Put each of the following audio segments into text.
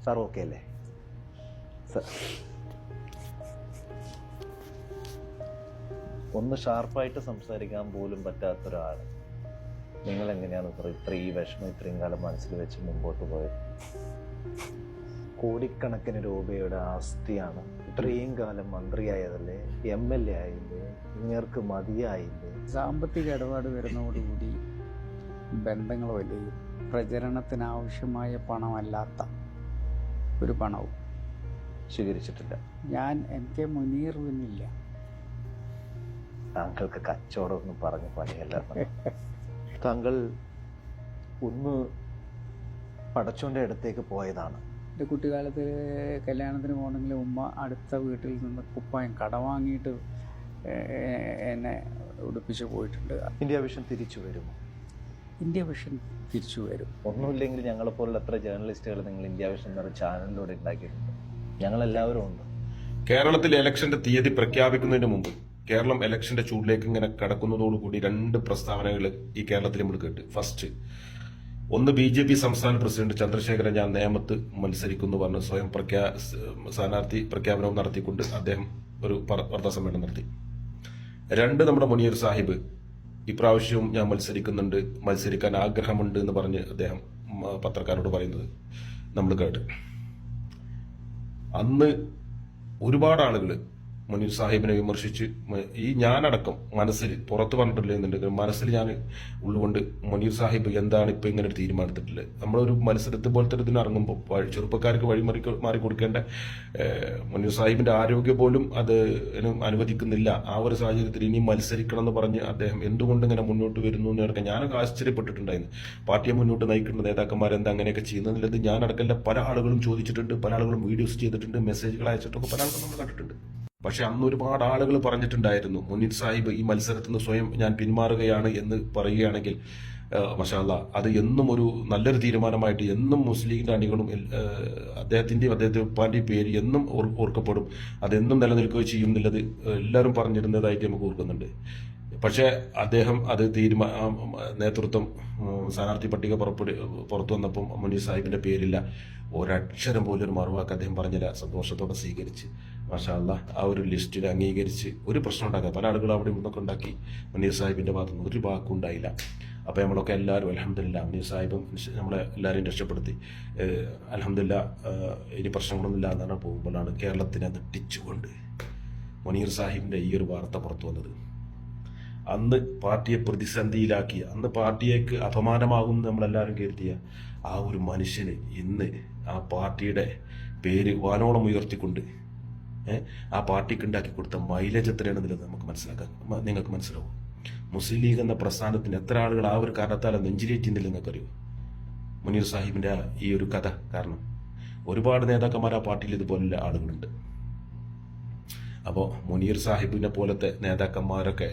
Sir okay അല്ലേ? ഒന്ന് ഷാർപ്പായിട്ട് സംസാരിക്കാൻ പോലും പറ്റാത്ത ഒരാൾ നിങ്ങൾ എങ്ങനെയാണ് സാർ ഇത്രയും വിഷമം ഇത്രയും കാലം മനസ്സിൽ വെച്ച് മുമ്പോട്ട് പോയത്? കോടിക്കണക്കിന് രൂപയുടെ ആസ്തിയാണ്. ഇത്രയും കാലം മന്ത്രിയായതല്ലേ, MLA ആയില്ലേ, ഇങ്ങർക്ക് മതിയായില്ലേ? സാമ്പത്തിക ഇടപാട് വരുന്നതോടുകൂടി ബന്ധങ്ങൾ വലിയ പ്രചരണത്തിനാവശ്യമായ പണമല്ലാത്ത ഒരു പണവും സ്വീകരിച്ചിട്ടില്ല. ഞാൻ MK മുനീറിനില്ല. താങ്കൾക്ക് കച്ചവടമൊന്നും പറഞ്ഞ് പണിയല്ല. താങ്കൾ ഒന്ന് പടച്ചോന്റെ അടുത്തേക്ക് പോയതാണ്. എൻ്റെ കുട്ടിക്കാലത്ത് കല്യാണത്തിന് പോകണമെങ്കിൽ ഉമ്മ അടുത്ത വീട്ടിൽ നിന്ന് കുപ്പായം കട വാങ്ങിയിട്ട് എന്നെ ഉടുപ്പിച്ച് പോയിട്ടുണ്ട്. ഇന്ത്യ വിഷൻ തിരിച്ചു വരുമോ? ഇന്ത്യ വിഷൻ തിരിച്ചു വരും. ഒന്നുമില്ലെങ്കിൽ ഞങ്ങളെ പോലുള്ള എത്ര ജേർണലിസ്റ്റുകൾ നിങ്ങൾ ഇന്ത്യ വിഷൻ എന്നൊരു ചാനലിലൂടെ ഉണ്ടാക്കിയിട്ടുണ്ട്. ഞങ്ങളെല്ലാവരും ഉണ്ട്. കേരളത്തിൽ ഇലക്ഷന്റെ തീയതി പ്രഖ്യാപിക്കുന്നതിന് മുമ്പ് കേരളം ഇലക്ഷന്റെ ചൂടിലേക്ക് ഇങ്ങനെ കടക്കുന്നതോടുകൂടി 2 പ്രസ്താവനകൾ ഈ കേരളത്തിൽ നമ്മൾ കേട്ട്. ഫസ്റ്റ്, ഒന്ന് BJP സംസ്ഥാന പ്രസിഡന്റ് ചന്ദ്രശേഖരൻ ഞാൻ നേമത്ത് മത്സരിക്കുന്നു പറഞ്ഞ് സ്വയം സ്ഥാനാർത്ഥി പ്രഖ്യാപനവും നടത്തിക്കൊണ്ട് അദ്ദേഹം ഒരു വാർത്താ സമ്മേളനം നടത്തി. 2, നമ്മുടെ മുനീർ സാഹിബ് ഇപ്രാവശ്യവും ഞാൻ മത്സരിക്കുന്നുണ്ട്, മത്സരിക്കാൻ ആഗ്രഹമുണ്ട് എന്ന് പറഞ്ഞ് അദ്ദേഹം പത്രക്കാരോട് പറയുന്നത് നമ്മൾ കേട്ട്. അന്ന് ഒരുപാട് ആളുകൾ മുനീർ സാഹിബിനെ വിമർശിച്ച് ഈ ഞാനടക്കം മനസ്സിൽ പുറത്ത് പറഞ്ഞിട്ടില്ല എന്നുണ്ടെങ്കിൽ മനസ്സിൽ ഞാൻ ഉള്ളുകൊണ്ട് മുനീർ സാഹിബ് എന്താണ് ഇപ്പൊ ഇങ്ങനെ ഒരു തീരുമാനത്തിട്ടില്ല. നമ്മളൊരു മത്സരത്തെ പോലത്തെ ഇതിന് ഇറങ്ങുമ്പോൾ ചെറുപ്പക്കാർക്ക് മാറി കൊടുക്കേണ്ട മുനീർ സാഹിബിന്റെ ആരോഗ്യം പോലും അത് അനുവദിക്കുന്നില്ല. ആ ഒരു സാഹചര്യത്തിൽ ഇനി മത്സരിക്കണം എന്ന് പറഞ്ഞ് അദ്ദേഹം എന്തുകൊണ്ട് ഇങ്ങനെ മുന്നോട്ട് വരുന്നു എന്നൊക്കെ ഞാനൊക്കെ ആശ്ചര്യപ്പെട്ടിട്ടുണ്ടായിരുന്നു. പാർട്ടിയെ മുന്നോട്ട് നയിക്കുന്ന നേതാക്കന്മാർ എന്താ അങ്ങനെയൊക്കെ ചെയ്യുന്നതിലത് ഞാനടക്കല്ല പല ആളുകളും ചോദിച്ചിട്ടുണ്ട്, പല ആളുകളും വീഡിയോസ് ചെയ്തിട്ടുണ്ട്, മെസ്സേജുകൾ അയച്ചിട്ടൊക്കെ പല ആളുകളും നമ്മൾ കണ്ടിട്ടുണ്ട്. പക്ഷെ അന്ന് ഒരുപാട് ആളുകൾ പറഞ്ഞിട്ടുണ്ടായിരുന്നു മുനീർ സാഹിബ് ഈ മത്സരത്തിൽ നിന്ന് സ്വയം ഞാൻ പിന്മാറുകയാണ് എന്ന് പറയുകയാണെങ്കിൽ മാഷാ അല്ലാഹ് അത് എന്നും ഒരു നല്ലൊരു തീരുമാനമായിട്ട് എന്നും മുസ്ലിം ലീഗിന്റെ അണികളും അദ്ദേഹത്തിന്റെയും അദ്ദേഹത്തിന്റെ ഉപ്പാന്റെയും പേര് എന്നും ഓർക്കപ്പെടും, അതെന്നും നിലനിൽക്കുകയും ചെയ്യും എന്നുള്ളത് എല്ലാവരും പറഞ്ഞിരുന്നതായിട്ട് നമുക്ക് ഓർക്കുന്നുണ്ട്. പക്ഷേ അദ്ദേഹം അത് നേതൃത്വം സ്ഥാനാർത്ഥി പട്ടിക പുറത്തു വന്നപ്പം മുനീർ സാഹിബിന്റെ പേരില്ല, ഒരക്ഷരം പോലും ഒരു മറുവാക്ക് അദ്ദേഹം പറഞ്ഞില്ല. സന്തോഷത്തോടെ സ്വീകരിച്ച് മാഷാ അല്ലാഹ് ആ ഒരു ലിസ്റ്റിൽ അംഗീകരിച്ച് ഒരു പ്രശ്നം ഉണ്ടാക്കുക. പല ആളുകളും അവിടെ നിന്നൊക്കെ ഉണ്ടാക്കി, മുനീർ സാഹിബിന്റെ ഭാഗത്തുനിന്ന് ഒരു വാക്കും ഉണ്ടായില്ല. അപ്പോൾ നമ്മളൊക്കെ എല്ലാവരും അൽഹംദുലില്ലാ മുനീർ സാഹിബും നമ്മളെ എല്ലാവരെയും രക്ഷപ്പെടുത്തി. അൽഹംദുലില്ലാ ഇനി പ്രശ്നങ്ങളൊന്നും ഇല്ലാന്നാണ് പോകുമ്പോഴാണ് കേരളത്തിനെ ഞെട്ടിച്ചുകൊണ്ട് മുനീർ സാഹിബിന്റെ ഈ ഒരു വാർത്ത പുറത്തു വന്നത്. അന്ന് പാർട്ടിയെ പ്രതിസന്ധിയിലാക്കിയ, അന്ന് പാർട്ടിയേക്ക് അപമാനമാകും നമ്മളെല്ലാവരും കരുതിയ ആ ഒരു മനുഷ്യന് ഇന്ന് ആ പാർട്ടിയുടെ പേര് വാനോളം ഉയർത്തിക്കൊണ്ട് ആ പാർട്ടിക്ക് ഉണ്ടാക്കി കൊടുത്ത മൈലേജ് എത്രയാണെന്നുള്ളത് നിങ്ങൾക്ക് മനസ്സിലാവും. മുസ്ലിം ലീഗ് എന്ന പ്രസ്ഥാനത്തിന് എത്ര ആളുകൾ ആ ഒരു കാരണത്താൽ നെഞ്ചിലേറ്റുന്നില്ല നിങ്ങൾക്കറിയോ? മുനീർ സാഹിബിന്റെ ഈ ഒരു കഥ കാരണം ഒരുപാട് നേതാക്കന്മാർ ആ പാർട്ടിയിൽ ഇതുപോലുള്ള ആളുകളുണ്ട്. അപ്പോൾ മുനീർ സാഹിബിനെ പോലത്തെ നേതാക്കന്മാരൊക്കെ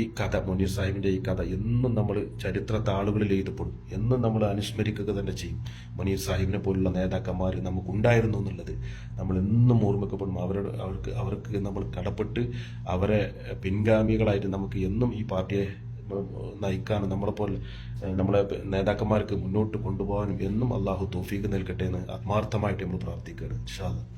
ഈ കഥ, മുനീർ സാഹിബിന്റെ ഈ കഥ എന്നും നമ്മൾ ചരിത്ര താളുകളിൽ എഴുതപ്പെടും, എന്നും നമ്മൾ അനുസ്മരിക്കുക തന്നെ ചെയ്യും. മുനീർ സാഹിബിനെ പോലുള്ള നേതാക്കന്മാർ നമുക്കുണ്ടായിരുന്നു എന്നുള്ളത് നമ്മൾ എന്നും ഓർമ്മിക്കപ്പെടും. അവർക്ക് നമ്മൾ കടപ്പെട്ട് അവരെ പിൻഗാമികളായിട്ട് നമുക്ക് എന്നും ഈ പാർട്ടിയെ നയിക്കാനും നമ്മളെ നേതാക്കന്മാർക്ക് മുന്നോട്ട് കൊണ്ടുപോകാനും എന്നും അള്ളാഹു തൗഫീഖ് നൽകട്ടെ എന്ന് ആത്മാർത്ഥമായിട്ട് നമ്മൾ പ്രാർത്ഥിക്കുകയാണ്. ഇൻഷാ അല്ലാഹ്.